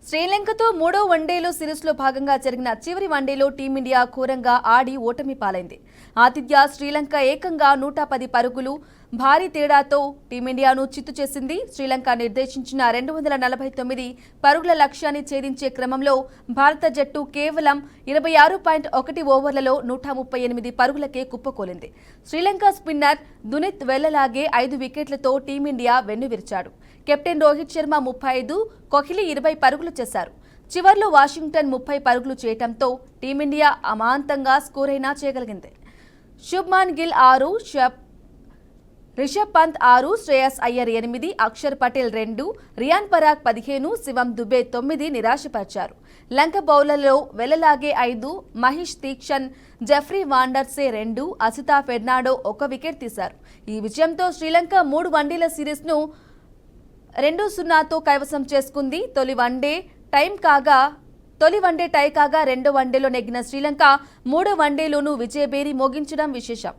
శ్రీలంకతో మూడో వన్డేలో సిరీస్లో భాగంగా జరిగిన చివరి వన్డేలో టీమిండియా ఘోరంగా ఆడి ఓటమి పాలైంది. ఆతిథ్య శ్రీలంక ఏకంగా 110 పరుగులు భారీ తేడాతో టీమిండియాను చిత్తు చేసింది. శ్రీలంక నిర్దేశించిన 249 పరుగుల లక్ష్యాన్ని ఛేదించే క్రమంలో భారత జట్టు కేవలం 26.1 ఓవర్లలో 138 పరుగులకే కుప్పకూలింది. శ్రీలంక స్పిన్నర్ దునిత్ వెల్లలాగే 5 వికెట్లతో టీమిండియా వెన్నువిరిచాడు. కెప్టెన్ రోహిత్ శర్మ 35, కోహ్లీ 20 పరుగులు చేశారు. చివర్లో వాషింగ్టన్ 30 పరుగులు చేయడంతో టీమిండియా అమాంతంగా స్కోర్ అయినా చేయగలిగింది. శుభ్మాన్ గిల్ 6, రిషబ్ పంత్ 6, శ్రేయస్ అయ్యర్ 8, అక్షర్ పటేల్ 2, రియాన్ పరాగ్ 15, శివం దుబే 9 నిరాశపరిచారు. లంక బౌలర్లలో వెల్లలాగే 5, మహేష్ తీక్షణ్, జెఫ్రీ వాండర్సే 2, అసితా ఫెర్నాండో 1 వికెట్ తీశారు. ఈ విజయంతో శ్రీలంక 3 వన్డేల సిరీస్ను 2-0తో కైవసం చేసుకుంది. తొలి వన్డే టై కాగా రెండో వన్డేలో నెగ్గిన శ్రీలంక మూడో వన్డేలోనూ విజయభేరి మోగించడం విశేషం.